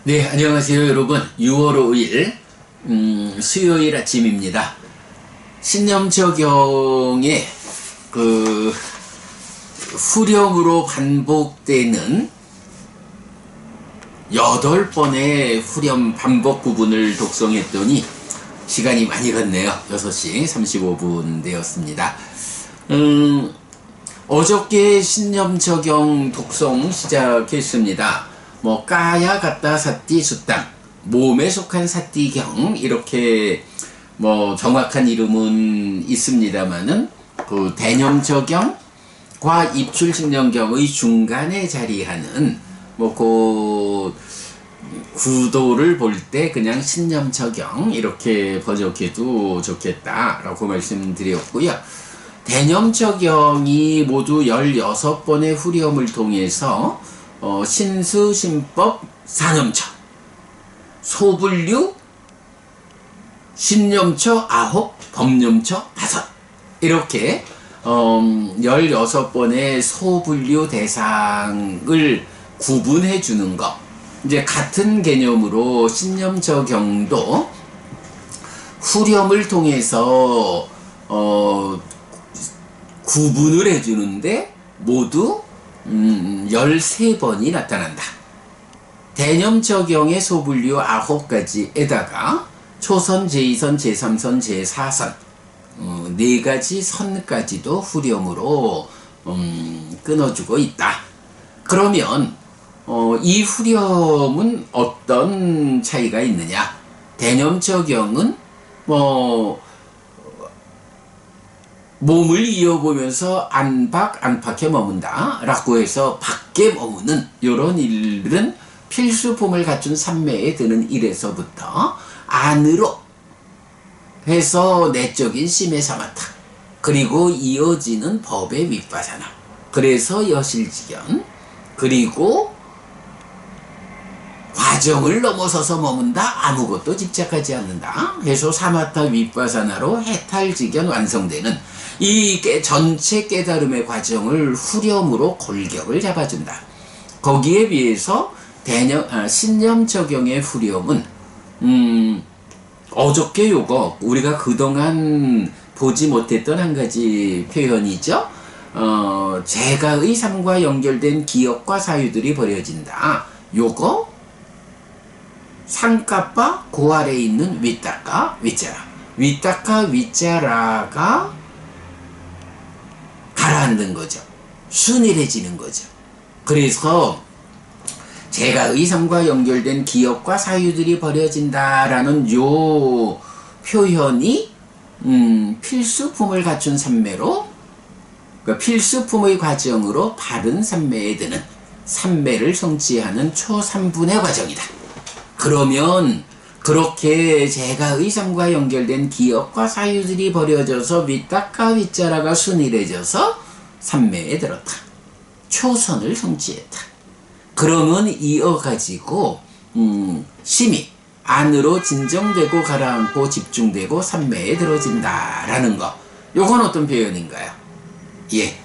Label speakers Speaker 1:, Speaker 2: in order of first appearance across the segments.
Speaker 1: 네, 안녕하세요 여러분. 6월 5일 수요일 아침입니다. 신념적용의 후렴으로 반복되는 8번의 후렴 반복 부분을 독송했더니 시간이 많이 갔네요. 6시 35분 되었습니다. 어저께 신념적용 독송 시작했습니다. 까야 같다 사띠 수땅, 몸에 속한 사띠경, 이렇게 정확한 이름은 있습니다만은 그 대념적용과 입출신념경의 중간에 자리하는 그 구도를 볼 때 그냥 신념적용 이렇게 번역해도 좋겠다라고 말씀드렸고요. 대념적용이 모두 16번의 후렴을 통해서 신수, 신법, 사념처, 소분류, 신념처 9, 법념처 5, 이렇게 16번의 소분류 대상을 구분해 주는 것. 이제 같은 개념으로 신념적용도 후렴을 통해서 구분을 해 주는데 모두 13번이 나타난다. 대념적용의 소분류 9가지에다가 초선, 제2선, 제3선, 제4선 4가지 선까지도 후렴으로 끊어주고 있다. 그러면 이 후렴은 어떤 차이가 있느냐? 대념적용은 몸을 이어보면서 안팎에 머문다 라고 해서 밖에 머무는 이런 일은 필수품을 갖춘 삼매에 드는 일에서부터 안으로 해서 내적인 심의 사마타, 그리고 이어지는 법의 윗바사나, 그래서 여실지견, 그리고 과정을 넘어서서 머문다, 아무것도 집착하지 않는다 해서 사마타 윗바사나로 해탈지견 완성되는 이 전체 깨달음의 과정을 후렴으로 골격을 잡아준다. 거기에 비해서 신념적용의 후렴은 어저께 요거 우리가 그동안 보지 못했던 한 가지 표현이죠. 재가의 삶과 연결된 기억과 사유들이 버려진다. 요거 상가빠 그 아래에 있는 윗닦아 윗자라, 윗닦아 윗자라가 가라앉는 거죠. 순일해지는 거죠. 그래서 제가의 삶과 연결된 기억과 사유들이 버려진다라는 요 표현이 필수품을 갖춘 삼매로, 그러니까 필수품의 과정으로 바른 삼매에 드는 삼매를 성취하는 초삼분의 과정이다. 그러면 그렇게 제가의 삶과 연결된 기억과 사유들이 버려져서 윗닦아 윗자라가 순일해져서 삼매에 들었다. 초선을 성취했다. 그러면 이어가지고 심이 안으로 진정되고 가라앉고 집중되고 삼매에 들어진다라는 거. 요건 어떤 표현인가요? 예,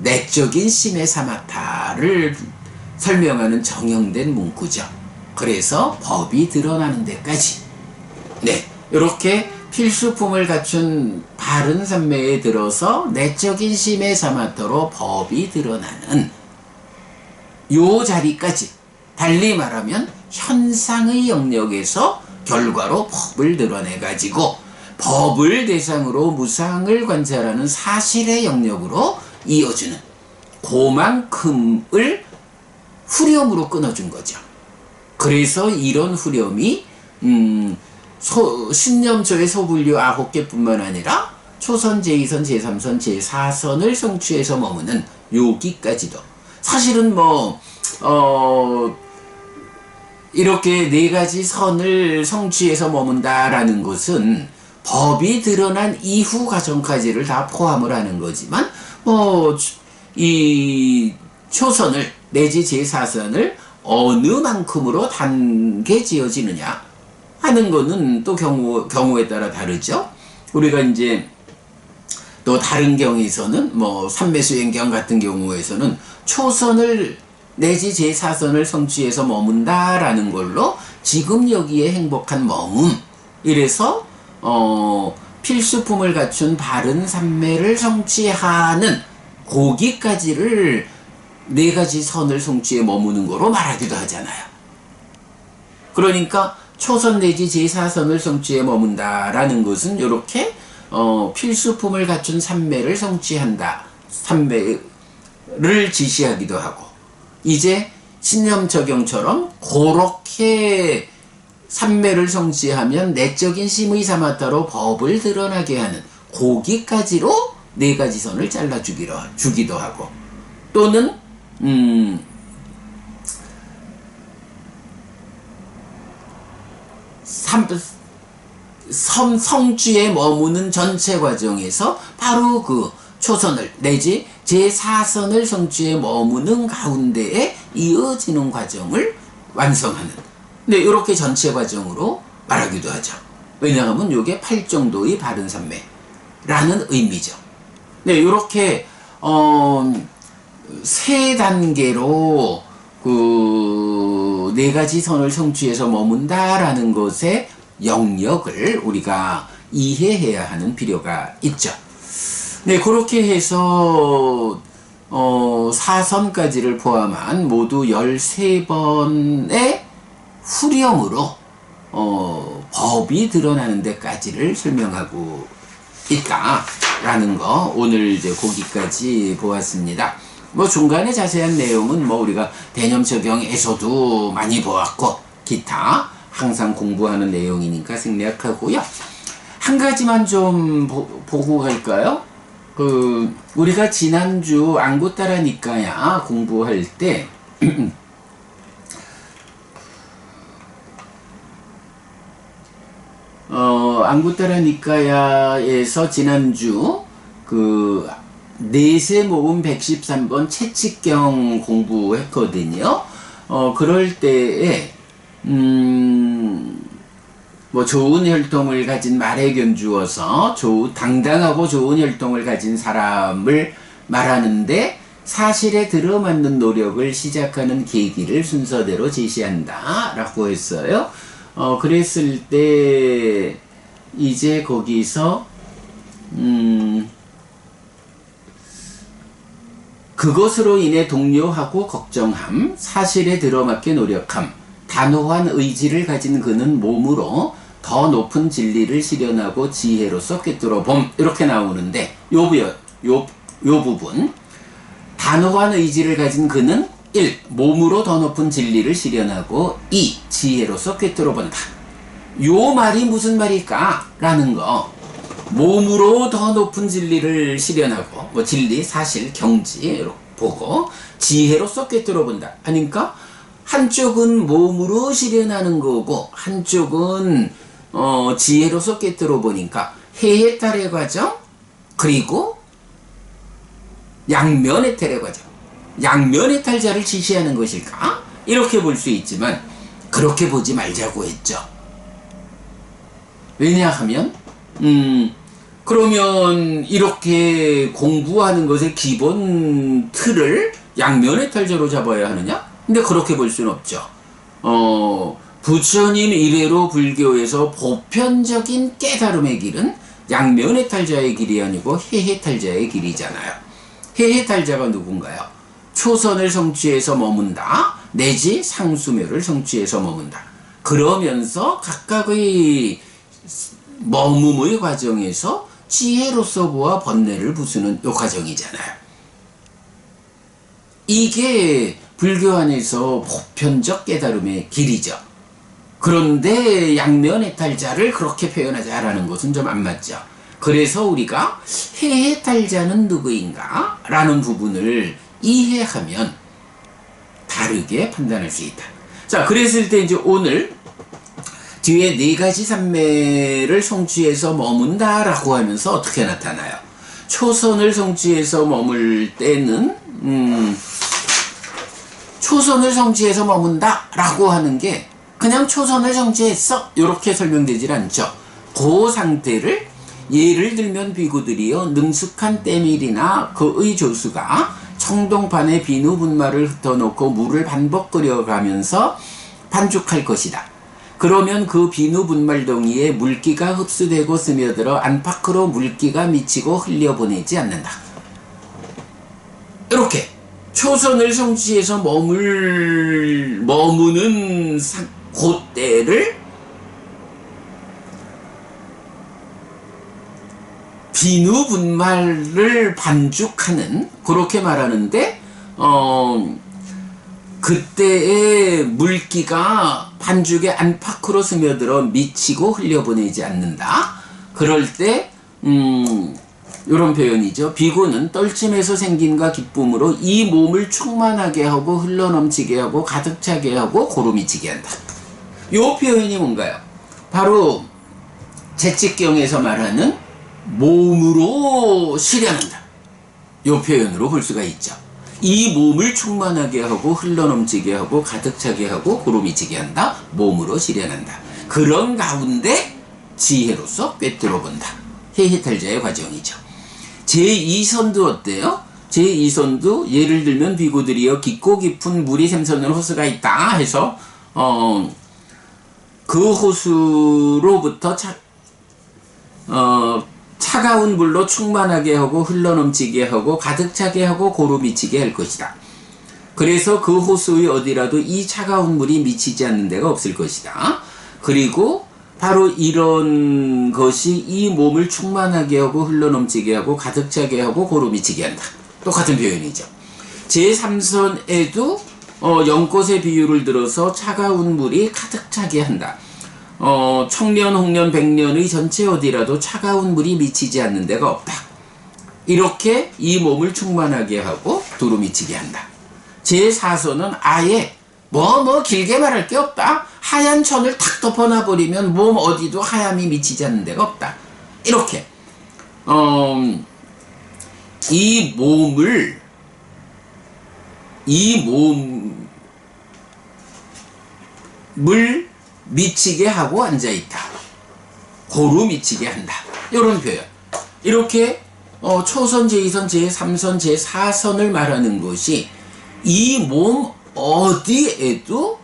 Speaker 1: 내적인 심의 사마타를 설명하는 정형된 문구죠. 그래서 법이 드러나는 데까지, 이렇게 필수품을 갖춘 바른 삼매에 들어서 내적인 심의 사마터로 법이 드러나는 요 자리까지, 달리 말하면 현상의 영역에서 결과로 법을 드러내 가지고 법을 대상으로 무상을 관찰하는 사실의 영역으로 이어주는 그만큼을 후렴으로 끊어준 거죠. 그래서 이런 후렴이 신념조의 소분류 9개 뿐만 아니라 초선, 제2선, 제3선, 제4선을 성취해서 머무는 여기까지도, 사실은 이렇게 4가지 선을 성취해서 머문다라는 것은 법이 드러난 이후 과정까지를 다 포함을 하는 거지만 이 초선을 내지 제4선을 어느 만큼으로 단계 지어지느냐 하는 거는 또 경우에 따라 다르죠. 우리가 이제 또 다른 경에서는 삼매수행경 같은 경우에서는 초선을 내지 제4선을 성취해서 머문다라는 걸로 지금 여기에 행복한 머문. 이래서 필수품을 갖춘 바른 삼매를 성취하는 거기까지를 네 가지 선을 성취해 머무는 거로 말하기도 하잖아요. 그러니까 초선 내지 제4선을 성취해 머문다라는 것은 이렇게 필수품을 갖춘 삼매를 성취한다. 삼매를 지시하기도 하고, 이제 신념적용처럼 그렇게 삼매를 성취하면 내적인 심의 삼았다로 법을 드러나게 하는 거기까지로 네 가지 선을 잘라주기도 하고, 또는 성취에 머무는 전체 과정에서 바로 그 초선을 내지 제4선을 성취에 머무는 가운데에 이어지는 과정을 완성하는, 네, 이렇게 전체 과정으로 말하기도 하죠. 왜냐하면 이게 8정도의 바른 삼매라는 의미죠. 네, 이렇게 세 단계로 그 네 가지 선을 성취해서 머문다라는 것의 영역을 우리가 이해해야 하는 필요가 있죠. 네, 그렇게 해서 4선까지를 포함한 모두 13번의 후렴으로 법이 드러나는 데까지를 설명하고 있다라는 거, 오늘 이제 거기까지 보았습니다. 뭐 중간에 자세한 내용은 뭐 우리가 대념적용에서도 많이 보았고, 기타 항상 공부하는 내용이니까 생략하고요. 한 가지만 좀 보고 갈까요? 우리가 지난주 안구따라 니까야 공부할 때 안구따라 니까야에서 지난주 내세 모음 113번 채칙경 공부했거든요. 그럴 때에 뭐 좋은 혈통을 가진 말에 견주어서 당당하고 좋은 혈통을 가진 사람을 말하는데 사실에 들어맞는 노력을 시작하는 계기를 순서대로 제시한다 라고 했어요. 그랬을 때 이제 거기서 그것으로 인해 동요하고 걱정함, 사실에 들어맞게 노력함, 단호한 의지를 가진 그는 몸으로 더 높은 진리를 실현하고 지혜로서 꿰뚫어 봄, 이렇게 나오는데 요 부분, 단호한 의지를 가진 그는 1. 몸으로 더 높은 진리를 실현하고 2. 지혜로서 꿰뚫어 본다. 요 말이 무슨 말일까? 라는 거. 몸으로 더 높은 진리를 실현하고, 뭐 진리, 사실, 경지 이렇게 보고 지혜로서 꿰뚫어 본다 하니까 한쪽은 몸으로 실현하는 거고 한쪽은 지혜로서 꿰뚫어 보니까 해해탈의 과정, 그리고 양면해탈의 과정, 양면해탈자를 지시하는 것일까? 이렇게 볼 수 있지만 그렇게 보지 말자고 했죠. 왜냐하면 그러면 이렇게 공부하는 것의 기본 틀을 양면해탈자로 잡아야 하느냐? 근데 그렇게 볼 수는 없죠. 부처님 이래로 불교에서 보편적인 깨달음의 길은 양면해탈자의 길이 아니고 해해탈자의 길이잖아요. 해해탈자가 누군가요? 초선을 성취해서 머문다, 내지 상수묘를 성취해서 머문다. 그러면서 각각의 머문의 과정에서 지혜로서 보아 번뇌를 부수는 이 과정이잖아요. 이게 불교 안에서 보편적 깨달음의 길이죠. 그런데 양면해탈자를 그렇게 표현하자라는 것은 좀 안 맞죠. 그래서 우리가 해해탈자는 누구인가? 라는 부분을 이해하면 다르게 판단할 수 있다. 자, 그랬을 때 이제 오늘 뒤에 네 가지 삼매를 성취해서 머문다라고 하면서 어떻게 나타나요? 초선을 성취해서 머물 때는 초선을 성취해서 머문다라고 하는 게 그냥 초선을 성취했어 이렇게 설명되질 않죠. 그 상태를 예를 들면 비구들이요 능숙한 때밀이나 그의 조수가 청동판에 비누 분말을 흩어놓고 물을 반복 끓여가면서 반죽할 것이다. 그러면 그 비누 분말 덩이에 물기가 흡수되고 스며들어 안팎으로 물기가 미치고 흘려보내지 않는다. 이렇게 초선을 성취해서 머무는 그때를 비누 분말을 반죽하는, 그렇게 말하는데 그때의 물기가 반죽의 안팎으로 스며들어 미치고 흘려보내지 않는다. 그럴 때 이런 표현이죠. 비구는 떨침에서 생긴과 기쁨으로 이 몸을 충만하게 하고 흘러넘치게 하고 가득 차게 하고 고루미치게 한다. 이 표현이 뭔가요? 바로 채찍경에서 말하는 몸으로 실현한다. 이 표현으로 볼 수가 있죠. 이 몸을 충만하게 하고 흘러넘치게 하고 가득 차게 하고 고루미치게 한다. 몸으로 실현한다. 그런 가운데 지혜로서 꿰뚫어 본다. 해해탈자의 과정이죠. 제2선도 어때요? 제2선도 예를 들면 비구들이여 깊고 깊은 물이 샘솟는 호수가 있다 해서 그 호수로부터 차가운 물로 충만하게 하고 흘러넘치게 하고 가득 차게 하고 고루 미치게 할 것이다. 그래서 그 호수의 어디라도 이 차가운 물이 미치지 않는 데가 없을 것이다. 그리고 바로 이런 것이 이 몸을 충만하게 하고 흘러넘치게 하고 가득 차게 하고 고루 미치게 한다. 똑같은 표현이죠. 제3선에도 연꽃의 비유를 들어서 차가운 물이 가득 차게 한다. 청년, 홍년, 백년의 전체 어디라도 차가운 물이 미치지 않는 데가 없다. 이렇게 이 몸을 충만하게 하고 두루 미치게 한다. 제4선은 아예 길게 말할 게 없다. 하얀 천을 탁 덮어놔버리면 몸 어디도 하얀이 미치지 않는 데가 없다. 이렇게 이 몸을 미치게 하고 앉아있다. 고루 미치게 한다. 이런 표현. 이렇게 초선, 제2선, 제3선, 제4선을 말하는 것이 이 몸 어디에도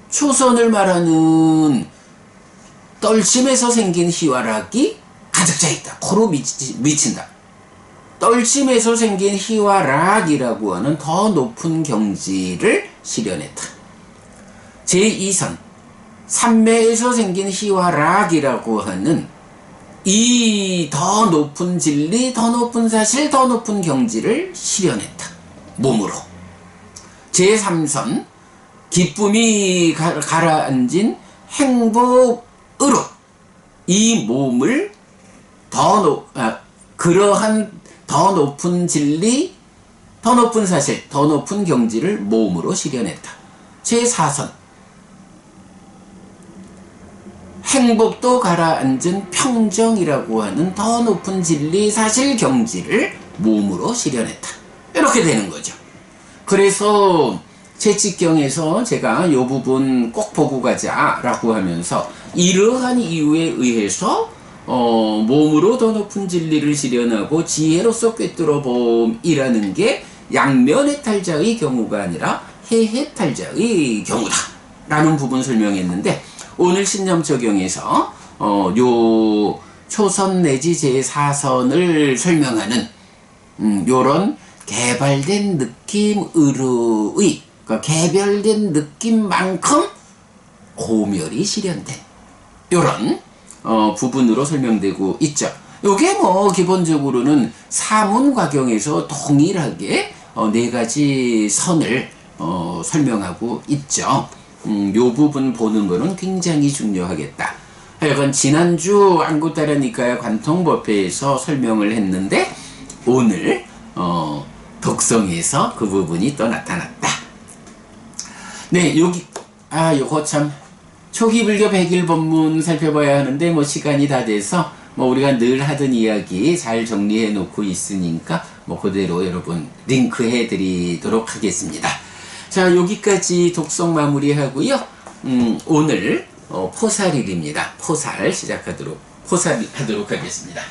Speaker 1: 초선을 말하는 떨침에서 생긴 희화락이 가득 차있다. 고루 미친다. 떨침에서 생긴 희화락이라고 하는 더 높은 경지를 실현했다. 제2선 삼매에서 생긴 희화락이라고 하는 이 더 높은 진리, 더 높은 사실, 더 높은 경지를 실현했다. 몸으로. 제3선 기쁨이 가라앉은 행복으로 이 몸을 그러한 더 높은 진리, 더 높은 사실, 더 높은 경지를 몸으로 실현했다. 제4선 행복도 가라앉은 평정이라고 하는 더 높은 진리, 사실, 경지를 몸으로 실현했다. 이렇게 되는 거죠. 그래서 채찍경에서 제가 이 부분 꼭 보고 가자라고 하면서 이러한 이유에 의해서 몸으로 더 높은 진리를 실현하고 지혜로서 꿰뚫어 봄이라는 게 양면해탈자의 경우가 아니라 해해탈자의 경우다 라는 부분 설명했는데, 오늘 신념적용에서 요 초선 내지 제4선을 설명하는 요런 개발된 느낌으로의, 그러니까 개별된 느낌만큼 고멸이 실현된 요런 부분으로 설명되고 있죠. 요게 기본적으로는 사문과경에서 동일하게 네 가지 선을 설명하고 있죠. 요 부분 보는 거는 굉장히 중요하겠다. 하여간 지난주 안구따라니까의 관통법회에서 설명을 했는데 오늘 독성에서 그 부분이 또 나타났다. 네, 요거 참 초기불교 100일 법문 살펴봐야 하는데 시간이 다 돼서 우리가 늘 하던 이야기 잘 정리해 놓고 있으니까 그대로 여러분 링크해 드리도록 하겠습니다. 자, 여기까지 독성 마무리하고요. 오늘 포살일입니다. 포살하도록 하겠습니다.